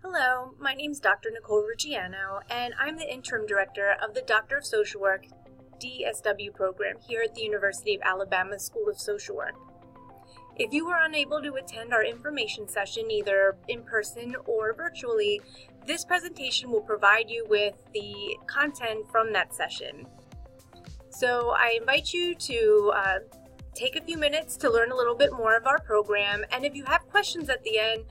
Hello, my name is Dr. Nicole Ruggiano, and I'm the interim director of the Doctor of Social Work DSW program here at the University of Alabama School of Social Work. If you were unable to attend our information session either in person or virtually, this presentation will provide you with the content from that session. So I invite you to take a few minutes to learn a little bit more of our program, and if you have questions at the end,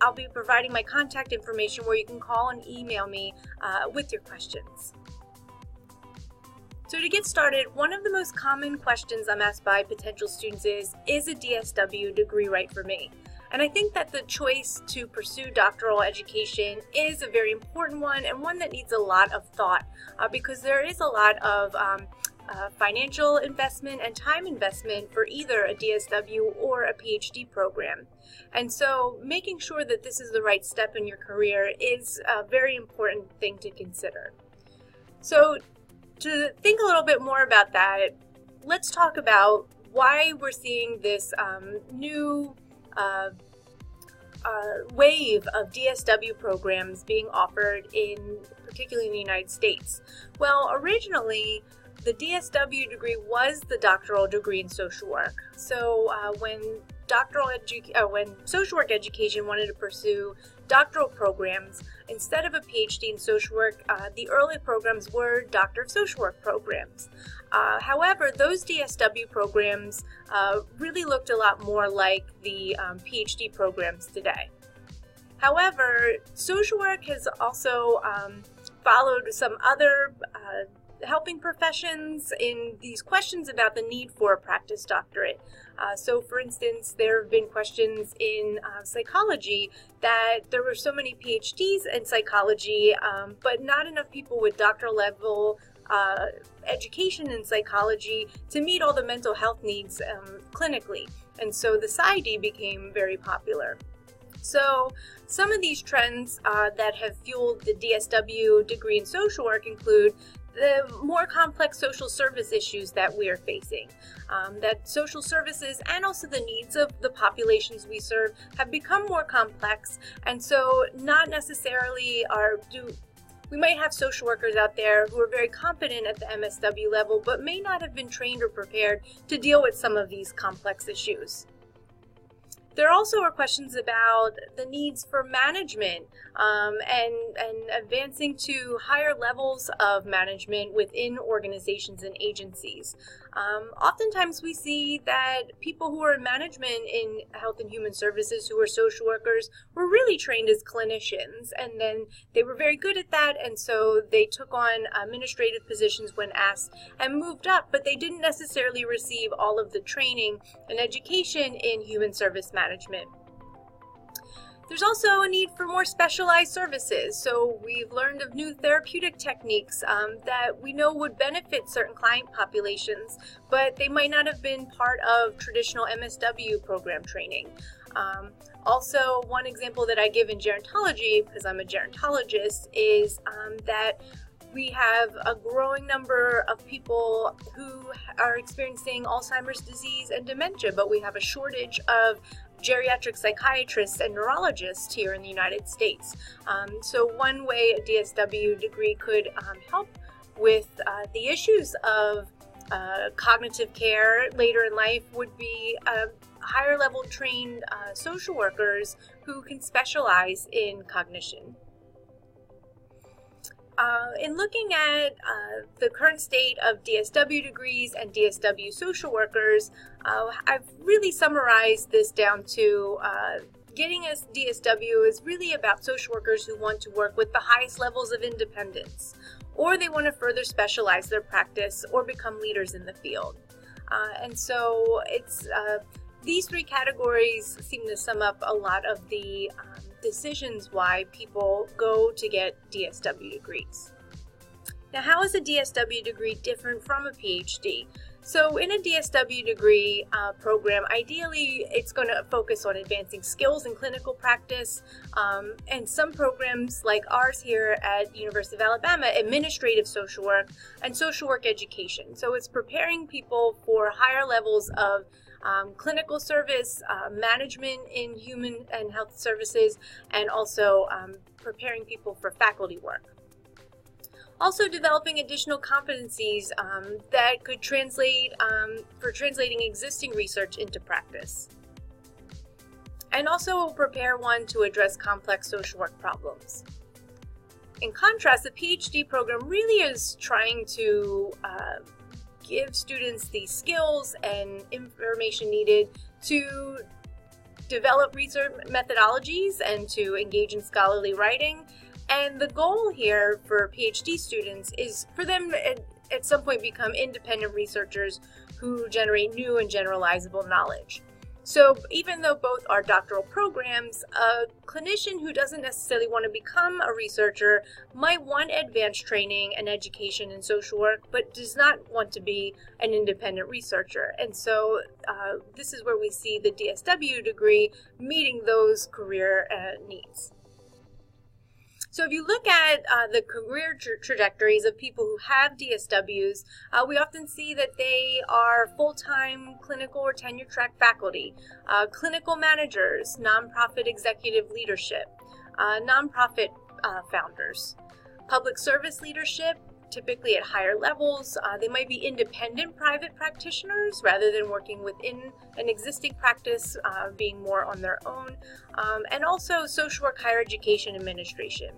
I'll be providing my contact information where you can call and email me with your questions. So to get started, one of the most common questions I'm asked by potential students is a DSW degree right for me? And I think that the choice to pursue doctoral education is a very important one, and one that needs a lot of thought because there is a lot of financial investment and time investment for either a DSW or a PhD program. And so making sure that this is the right step in your career is a very important thing to consider. So to think a little bit more about that, let's talk about why we're seeing this new wave of DSW programs being offered particularly in the United States. Well, originally, the DSW degree was the doctoral degree in social work. So when social work education wanted to pursue doctoral programs, instead of a PhD in social work, the early programs were Doctor of Social Work programs. However, those DSW programs really looked a lot more like the PhD programs today. However, social work has also followed some other helping professions in these questions about the need for a practice doctorate. So for instance, there have been questions in psychology that there were so many PhDs in psychology, but not enough people with doctoral level education in psychology to meet all the mental health needs clinically. And so the PsyD became very popular. So some of these trends that have fueled the DSW degree in social work include the more complex social service issues that we are facing. That social services and also the needs of the populations we serve have become more complex, and so not necessarily we might have social workers out there who are very competent at the MSW level, but may not have been trained or prepared to deal with some of these complex issues. There also are questions about the needs for management and advancing to higher levels of management within organizations and agencies. Oftentimes we see that people who are in management in health and human services who are social workers were really trained as clinicians, and then they were very good at that, and so they took on administrative positions when asked and moved up, but they didn't necessarily receive all of the training and education in human service management. There's also a need for more specialized services. So we've learned of new therapeutic techniques that we know would benefit certain client populations, but they might not have been part of traditional MSW program training. Also, one example that I give in gerontology, because I'm a gerontologist, is that we have a growing number of people who are experiencing Alzheimer's disease and dementia, but we have a shortage of geriatric psychiatrists and neurologists here in the United States. So one way a DSW degree could help with the issues of cognitive care later in life would be higher level trained social workers who can specialize in cognition. In looking at the current state of DSW degrees and DSW social workers, I've really summarized this down to getting a DSW is really about social workers who want to work with the highest levels of independence, or they want to further specialize their practice or become leaders in the field. And so it's these three categories seem to sum up a lot of the decisions why people go to get DSW degrees. Now, how is a DSW degree different from a PhD? So in a DSW degree program, ideally it's going to focus on advancing skills in clinical practice, and some programs like ours here at University of Alabama, administrative social work and social work education. So it's preparing people for higher levels of clinical service, management in human and health services, and also preparing people for faculty work. Also developing additional competencies that could translate for translating existing research into practice. And also prepare one to address complex social work problems. In contrast, the PhD program really is trying to give students the skills and information needed to develop research methodologies and to engage in scholarly writing. And the goal here for PhD students is for them at some point become independent researchers who generate new and generalizable knowledge. So even though both are doctoral programs, a clinician who doesn't necessarily want to become a researcher might want advanced training and education in social work, but does not want to be an independent researcher. And so this is where we see the DSW degree meeting those career needs. So if you look at the career trajectories of people who have DSWs, we often see that they are full-time clinical or tenure-track faculty, clinical managers, nonprofit executive leadership, nonprofit founders, public service leadership, typically at higher levels. They might be independent private practitioners rather than working within an existing practice, being more on their own, and also social work higher education administration.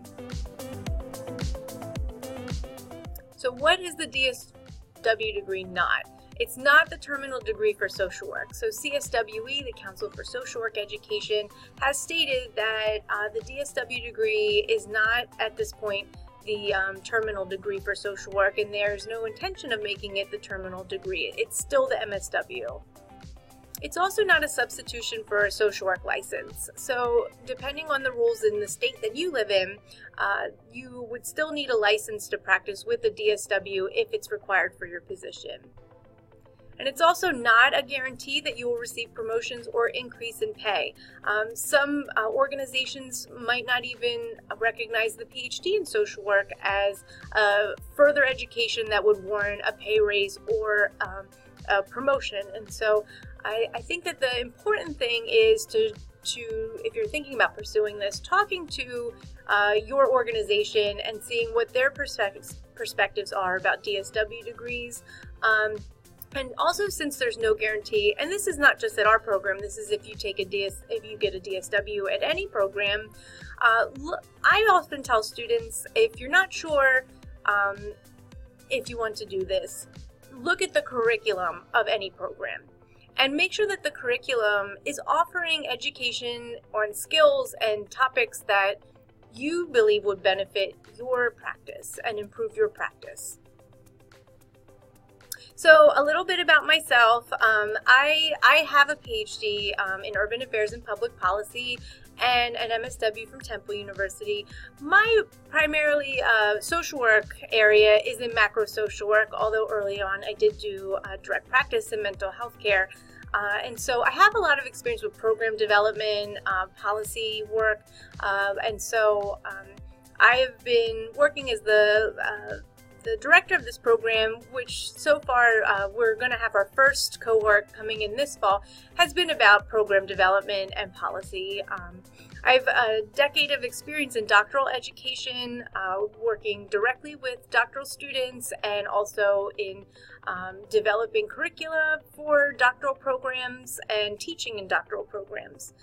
So what is the DSW degree not? It's not the terminal degree for social work. So CSWE, the Council for Social Work Education, has stated that the DSW degree is not at this point the terminal degree for social work, and there's no intention of making it the terminal degree. It's still the MSW. It's also not a substitution for a social work license. So depending on the rules in the state that you live in, you would still need a license to practice with the DSW if it's required for your position. And it's also not a guarantee that you will receive promotions or increase in pay. Some organizations might not even recognize the PhD in social work as further education that would warrant a pay raise or a promotion. And so I think that the important thing is to if you're thinking about pursuing this, talking to your organization and seeing what their perspectives are about DSW degrees. And also, since there's no guarantee, and this is not just at our program, this is if you take if you get a DSW at any program. I often tell students, if you're not sure if you want to do this, look at the curriculum of any program and make sure that the curriculum is offering education on skills and topics that you believe would benefit your practice and improve your practice. So a little bit about myself. I have a PhD in Urban Affairs and Public Policy and an MSW from Temple University. My primarily social work area is in macro social work, although early on I did do direct practice in mental health care. And so I have a lot of experience with program development, policy work, and so I have been working as the director of this program, which so far we're going to have our first cohort coming in this fall, has been about program development and policy. I have a decade of experience in doctoral education, working directly with doctoral students and also in developing curricula for doctoral programs and teaching in doctoral programs.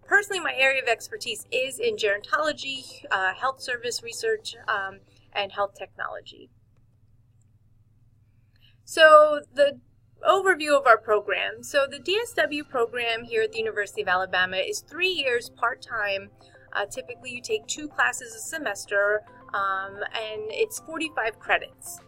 Personally, my area of expertise is in gerontology, health service research, and health technology. So the overview of our program. So the DSW program here at the University of Alabama is 3 years part-time. Typically you take 2 classes a semester, and it's 45 credits.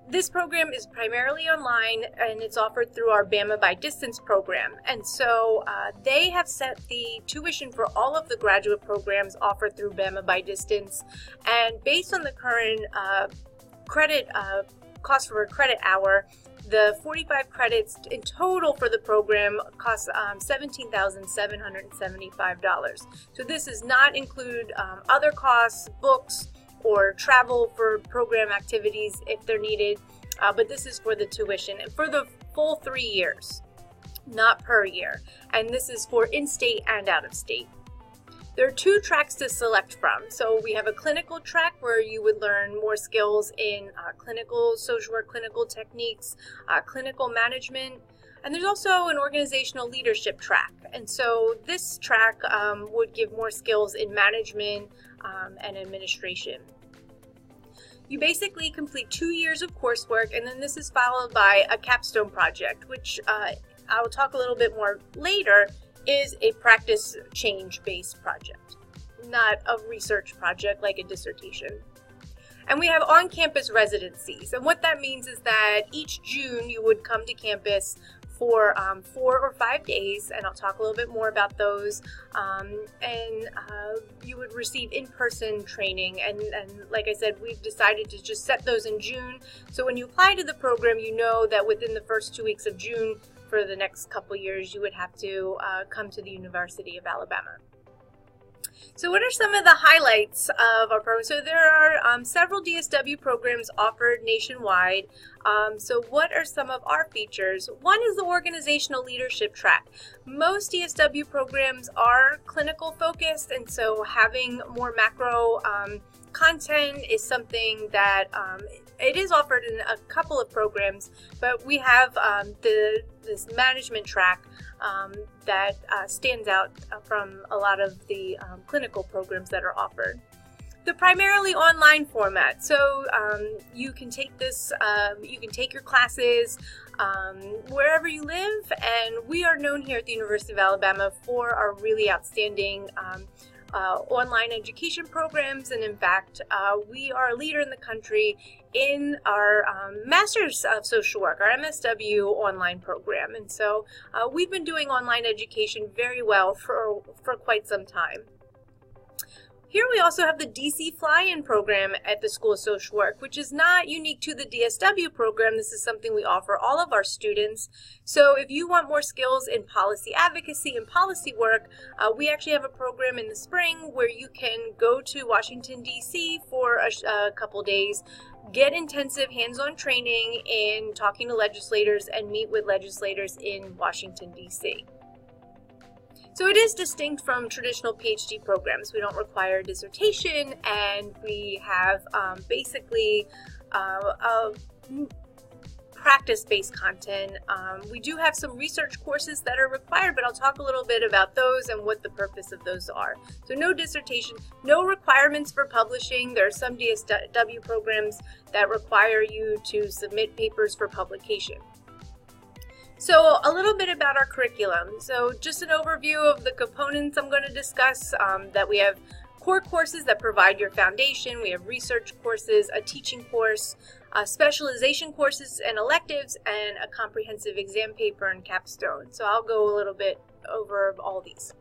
This program is primarily online, and it's offered through our Bama by Distance program. And so they have set the tuition for all of the graduate programs offered through Bama by Distance. And based on the current credit cost for a credit hour, the 45 credits in total for the program costs $17,775. So this does not include other costs, books, or travel for program activities if they're needed, but this is for the tuition. And for the full 3 years, not per year. And this is for in-state and out-of-state. There are 2 tracks to select from. So we have a clinical track where you would learn more skills in clinical social work, clinical techniques, clinical management, and there's also an organizational leadership track. And so this track would give more skills in management and administration. You basically complete 2 years of coursework, and then this is followed by a capstone project, which I'll talk a little bit more later, is a practice change-based project, not a research project like a dissertation. And we have on-campus residencies, and what that means is that each June you would come to campus for 4 or 5 days, and I'll talk a little bit more about those, and you would receive in-person training, and like I said, we've decided to just set those in June, so when you apply to the program, you know that within the first 2 weeks of June for the next couple years, you would have to come to the University of Alabama. So what are some of the highlights of our program? So there are several DSW programs offered nationwide. So what are some of our features? One is the organizational leadership track. Most DSW programs are clinical focused, and so having more macro content is something that it is offered in a couple of programs, but we have this management track that stands out from a lot of the clinical programs that are offered. The primarily online format, so you can take this, you can take your classes wherever you live, and we are known here at the University of Alabama for our really outstanding online education programs, and in fact, we are a leader in the country in our Masters of Social Work, our MSW online program, and so we've been doing online education very well for quite some time. Here we also have the DC Fly-In program at the School of Social Work, which is not unique to the DSW program. This is something we offer all of our students. So if you want more skills in policy advocacy and policy work, we actually have a program in the spring where you can go to Washington, D.C. for a couple days, get intensive hands-on training in talking to legislators and meet with legislators in Washington, D.C. So it is distinct from traditional PhD programs. We don't require a dissertation, and we have basically practice-based content. We do have some research courses that are required, but I'll talk a little bit about those and what the purpose of those are. So no dissertation, no requirements for publishing. There are some DSW programs that require you to submit papers for publication. So a little bit about our curriculum. So just an overview of the components I'm going to discuss, that we have core courses that provide your foundation. We have research courses, a teaching course, specialization courses and electives, and a comprehensive exam paper and capstone. So I'll go a little bit over all these.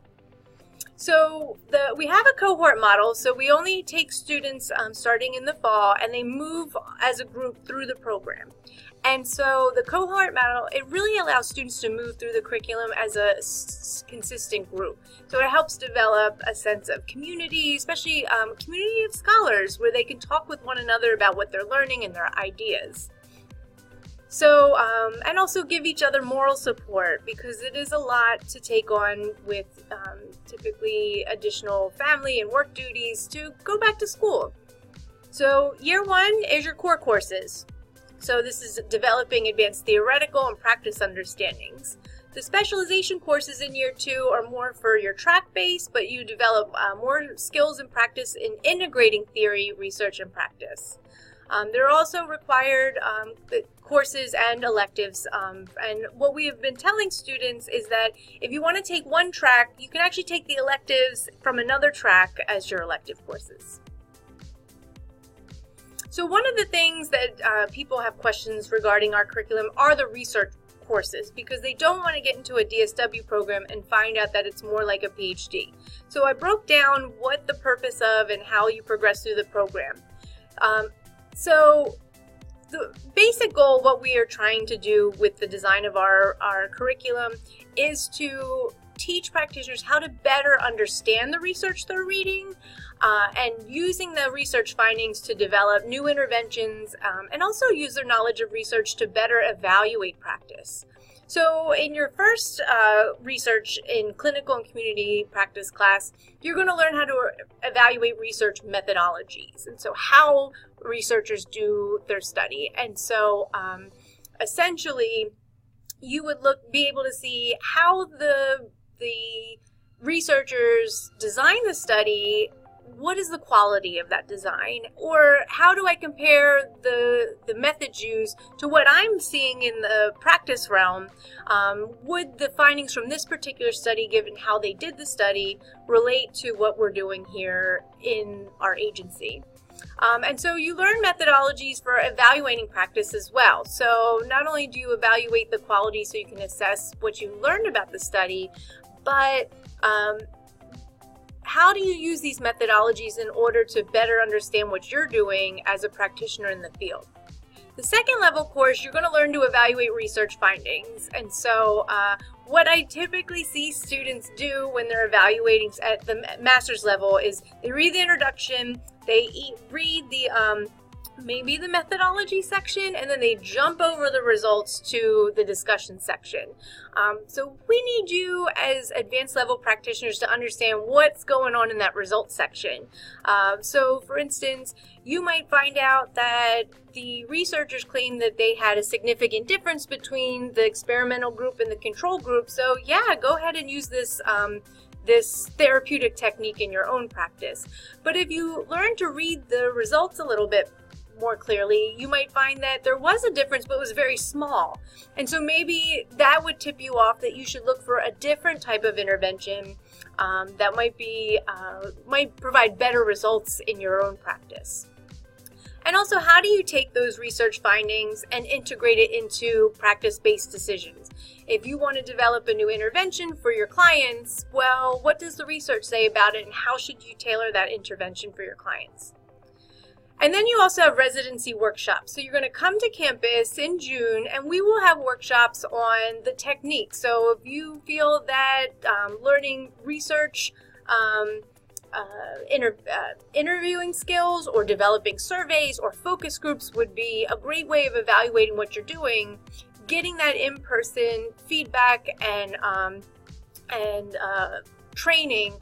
So we have a cohort model, so we only take students starting in the fall, and they move as a group through the program. And so the cohort model, it really allows students to move through the curriculum as a consistent group. So it helps develop a sense of community, especially community of scholars, where they can talk with one another about what they're learning and their ideas. So, and also give each other moral support, because it is a lot to take on with typically additional family and work duties to go back to school. So year one is your core courses. So this is developing advanced theoretical and practice understandings. The specialization courses in year two are more for your track base, but you develop more skills and practice in integrating theory, research, and practice. There are also required courses and electives, and what we have been telling students is that if you want to take one track, you can actually take the electives from another track as your elective courses. So one of the things that people have questions regarding our curriculum are the research courses, because they don't want to get into a DSW program and find out that it's more like a PhD. So I broke down what the purpose of and how you progress through the program. So the basic goal, what we are trying to do with the design of our curriculum, is to teach practitioners how to better understand the research they're reading and using the research findings to develop new interventions and also use their knowledge of research to better evaluate practice. So in your first research in clinical and community practice class, you're going to learn how to evaluate research methodologies, and so how researchers do their study. And so essentially, you would be able to see how the researchers design the study. What is the quality of that design? Or how do I compare the methods used to what I'm seeing in the practice realm? Would the findings from this particular study, given how they did the study, relate to what we're doing here in our agency? And so you learn methodologies for evaluating practice as well. So not only do you evaluate the quality so you can assess what you learned about the study, but how do you use these methodologies in order to better understand what you're doing as a practitioner in the field? The second level course, you're going to learn to evaluate research findings. And so what I typically see students do when they're evaluating at the master's level is they read the introduction, they read the maybe the methodology section, and then they jump over the results to the discussion section. So we need you as advanced level practitioners to understand what's going on in that results section. So for instance, you might find out that the researchers claim that they had a significant difference between the experimental group and the control group. So yeah, go ahead and use this this therapeutic technique in your own practice. But if you learn to read the results a little bit more clearly, you might find that there was a difference, but it was very small. And so maybe that would tip you off that you should look for a different type of intervention that might provide better results in your own practice. And also, how do you take those research findings and integrate it into practice-based decisions? If you want to develop a new intervention for your clients, well, what does the research say about it, and how should you tailor that intervention for your clients? And then you also have residency workshops. So you're going to come to campus in June, and we will have workshops on the techniques. So if you feel that learning research, interviewing skills, or developing surveys or focus groups would be a great way of evaluating what you're doing, getting that in-person feedback and training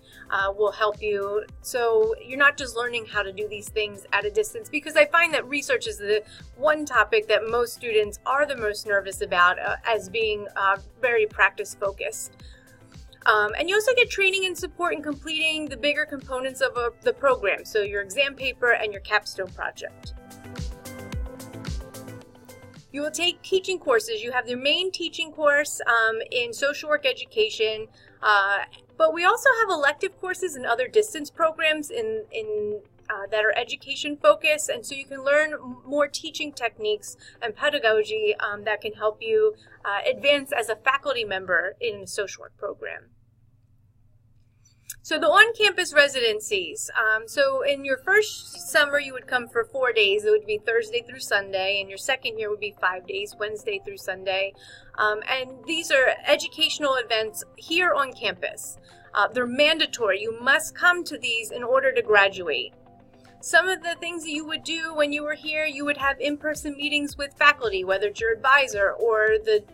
will help you, so you're not just learning how to do these things at a distance, because I find that research is the one topic that most students are the most nervous about as being very practice focused. And you also get training and support in completing the bigger components of the program, so your exam paper and your capstone project. You will take teaching courses. You have your main teaching course in social work education, but we also have elective courses and other distance programs that are education focused, and so you can learn more teaching techniques and pedagogy that can help you advance as a faculty member in a social work program. So the on-campus residencies. So in your first summer, you would come for 4 days. It would be Thursday through Sunday, and your second year would be 5 days, Wednesday through Sunday. And these are educational events here on campus. They're mandatory. You must come to these in order to graduate. Some of the things that you would do when you were here, you would have in-person meetings with faculty, whether it's your advisor or the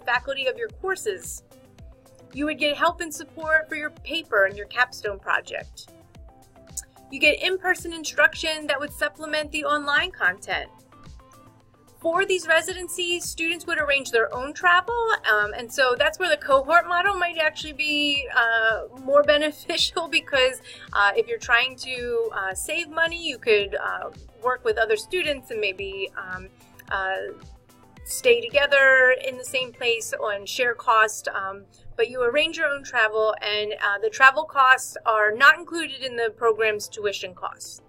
faculty of your courses. You would get help and support for your paper and your capstone project. You get in-person instruction that would supplement the online content. For these residencies, students would arrange their own travel, and so that's where the cohort model might actually be more beneficial, because if you're trying to save money, you could work with other students and maybe stay together in the same place and share cost, but you arrange your own travel, and the travel costs are not included in the program's tuition costs.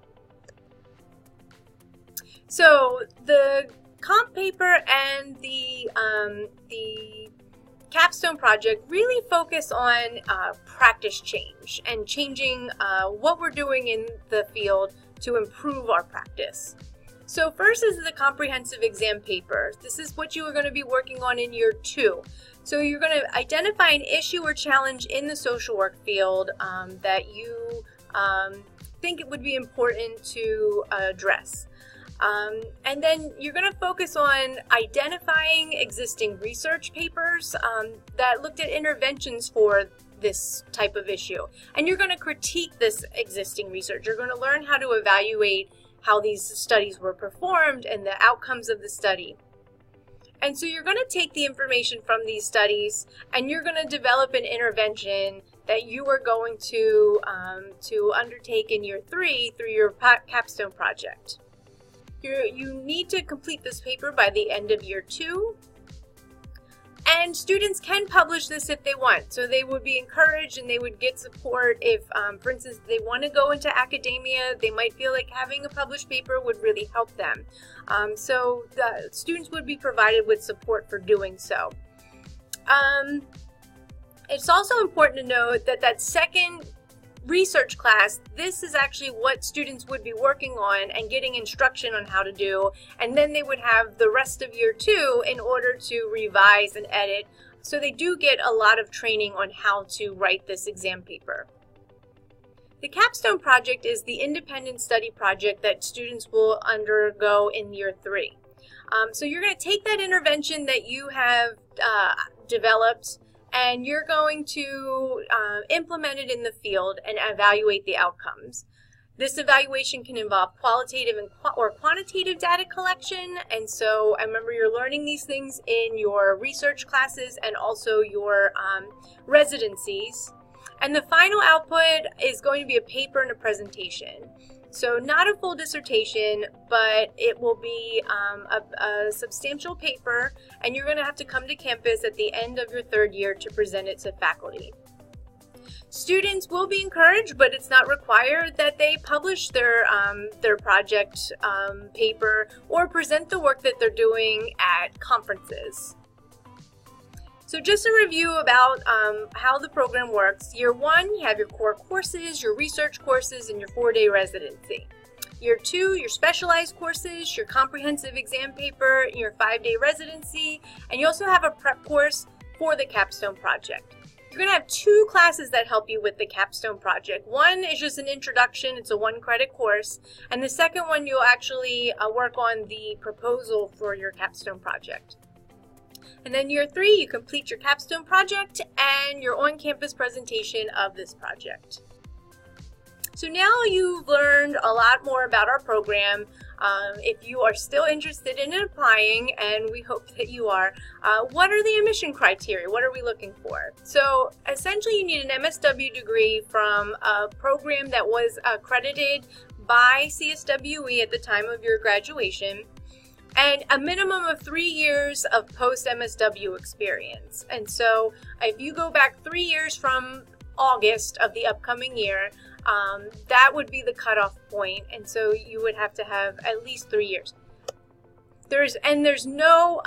So the comp paper and the capstone project really focus on practice change and changing what we're doing in the field to improve our practice. So first is the comprehensive exam paper. This is what you are going to be working on in year 2. So you're going to identify an issue or challenge in the social work field that you think it would be important to address. And then you're going to focus on identifying existing research papers that looked at interventions for this type of issue. And you're going to critique this existing research. You're going to learn how to evaluate how these studies were performed and the outcomes of the study. And so you're going to take the information from these studies and you're going to develop an intervention that you are going to undertake in year 3 through your Capstone Project. You need to complete this paper by the end of year 2. And students can publish this if they want. So they would be encouraged and they would get support if, for instance, they want to go into academia. They might feel like having a published paper would really help them. So the students would be provided with support for doing so. It's also important to note that that second research class, this is actually what students would be working on and getting instruction on how to do, and then they would have the rest of year 2 in order to revise and edit. So they do get a lot of training on how to write this exam paper. The Capstone Project is the independent study project that students will undergo in year 3. So you're going to take that intervention that you have developed and you're going to implement it in the field and evaluate the outcomes. This evaluation can involve qualitative or quantitative data collection, and so I remember you're learning these things in your research classes and also your residencies. And the final output is going to be a paper and a presentation. So not a full dissertation, but it will be a substantial paper, and you're going to have to come to campus at the end of your 3rd year to present it to faculty. Students will be encouraged, but it's not required that they publish their project paper or present the work that they're doing at conferences. So just a review about how the program works. Year 1, you have your core courses, your research courses, and your 4-day residency. Year 2, your specialized courses, your comprehensive exam paper, your 5-day residency, and you also have a prep course for the Capstone Project. You're going to have 2 classes that help you with the Capstone Project. One is just an introduction, it's a 1-credit course, and the second one you'll actually work on the proposal for your Capstone Project. And then year 3, you complete your Capstone Project and your on-campus presentation of this project. So now you've learned a lot more about our program. If you are still interested in applying, and we hope that you are, what are the admission criteria? What are we looking for? So essentially you need an MSW degree from a program that was accredited by CSWE at the time of your graduation, and a minimum of 3 years of post-MSW experience. And so if you go back 3 years from August of the upcoming year, that would be the cutoff point. And so you would have to have at least 3 years. There's no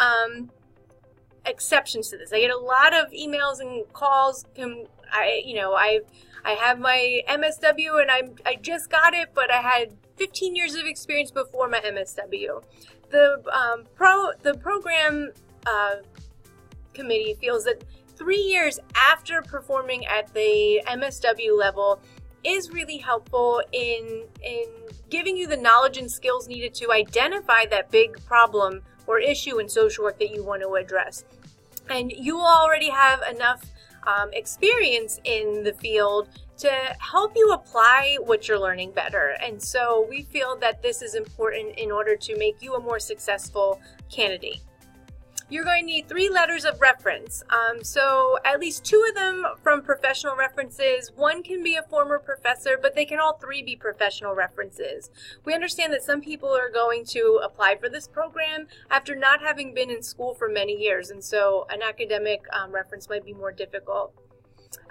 exceptions to this. I get a lot of emails and calls. I have my MSW and I just got it, but I had 15 years of experience before my MSW. The program committee feels that 3 years after performing at the MSW level is really helpful in giving you the knowledge and skills needed to identify that big problem or issue in social work that you want to address. And you will already have enough experience in the field to help you apply what you're learning better. And so we feel that this is important in order to make you a more successful candidate. You're going to need 3 letters of reference. So at least 2 of them from professional references. 1 can be a former professor, but they can all 3 be professional references. We understand that some people are going to apply for this program after not having been in school for many years, and so an academic reference might be more difficult.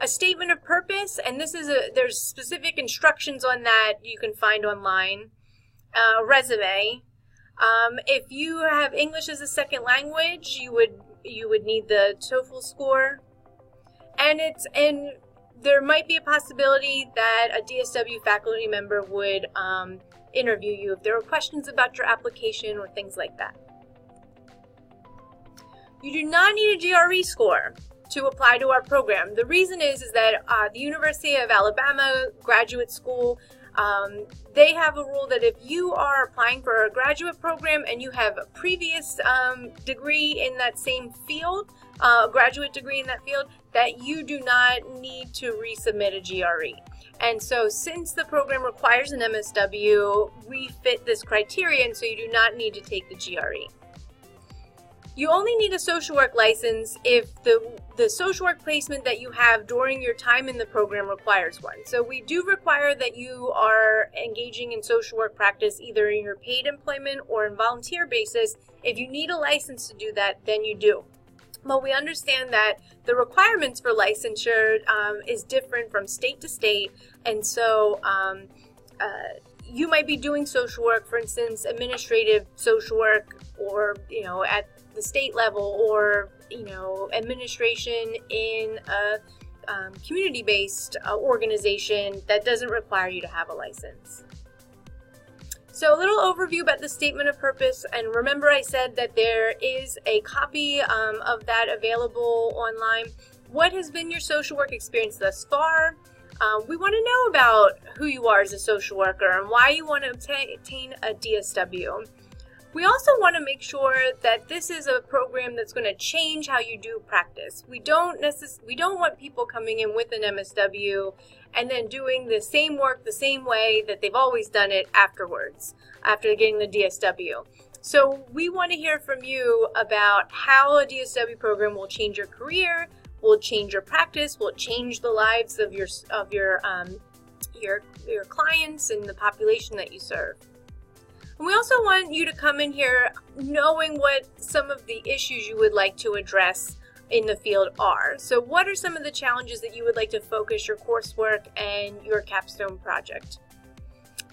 A statement of purpose, and there's specific instructions on that you can find online. Resume. If you have English as a second language, you would need the TOEFL score, and there might be a possibility that a DSW faculty member would interview you if there are questions about your application or things like that. You do not need a GRE score to apply to our program. The reason is that the University of Alabama Graduate School, they have a rule that if you are applying for a graduate program and you have a previous degree in that same field, graduate degree in that field, that you do not need to resubmit a GRE. And so since the program requires an MSW, we fit this criterion, so you do not need to take the GRE. You only need a social work license if the social work placement that you have during your time in the program requires one. So we do require that you are engaging in social work practice either in your paid employment or in volunteer basis. If you need a license to do that, then you do. But we understand that the requirements for licensure is different from state to state, and so you might be doing social work, for instance, administrative social work, or at the state level, or administration in a community-based organization that doesn't require you to have a license. So a little overview about the statement of purpose, and remember I said that there is a copy of that available online. What has been your social work experience thus far? We want to know about who you are as a social worker and why you want to obtain a DSW. We also want to make sure that this is a program that's going to change how you do practice. We don't want people coming in with an MSW and then doing the same work the same way that they've always done it afterwards, after getting the DSW. So we want to hear from you about how a DSW program will change your career, will change your practice, will change the lives of your clients and the population that you serve. And we also want you to come in here knowing what some of the issues you would like to address in the field are. So what are some of the challenges that you would like to focus your coursework and your capstone project?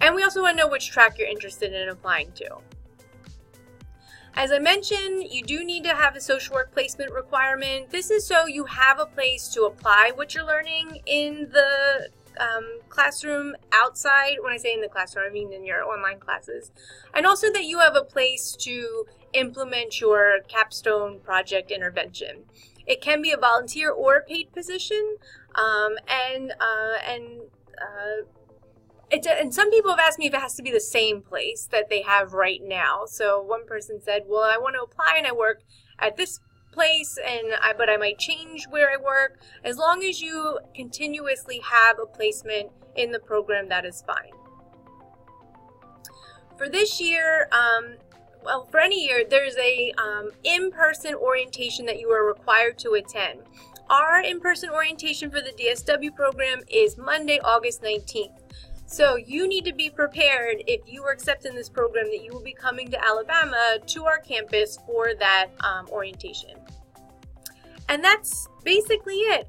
And we also want to know which track you're interested in applying to. As I mentioned, you do need to have a social work placement requirement. This is so you have a place to apply what you're learning in the classroom outside. When I say in the classroom, I mean in your online classes. And also that you have a place to implement your capstone project intervention. It can be a volunteer or a paid position, and some people have asked me if it has to be the same place that they have right now. So one person said, well, I want to apply and I work at this place, but I might change where I work. As long as you continuously have a placement in the program, that is fine. For this year, well, for any year, there's a in-person orientation that you are required to attend. Our in-person orientation for the DSW program is Monday, August 19th. So you need to be prepared if you are accepted in this program that you will be coming to Alabama to our campus for that orientation. And that's basically it.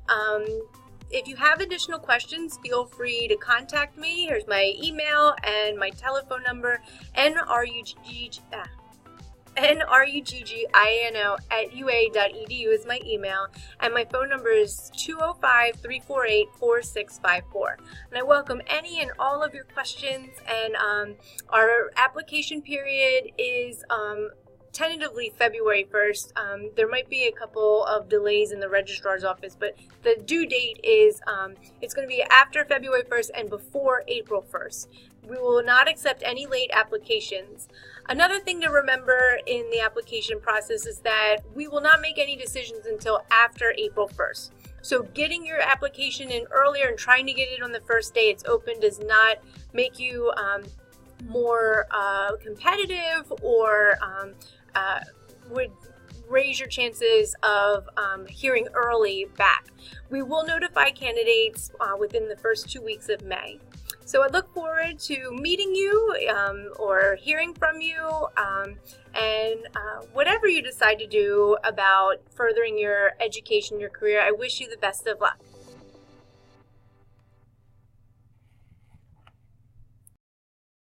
If you have additional questions, feel free to contact me. Here's my email and my telephone number, nruggino@ua.edu is my email, and my phone number is 205-348-4654. And I welcome any and all of your questions, and our application period is tentatively February 1st. There might be a couple of delays in the registrar's office, but the due date is it's going to be after February 1st and before April 1st. We will not accept any late applications. Another thing to remember in the application process is that we will not make any decisions until after April 1st. So getting your application in earlier and trying to get it on the first day it's open does not make you more competitive or would raise your chances of hearing early back. We will notify candidates within the first 2 weeks of May. So I look forward to meeting you or hearing from you, and whatever you decide to do about furthering your education, your career, I wish you the best of luck.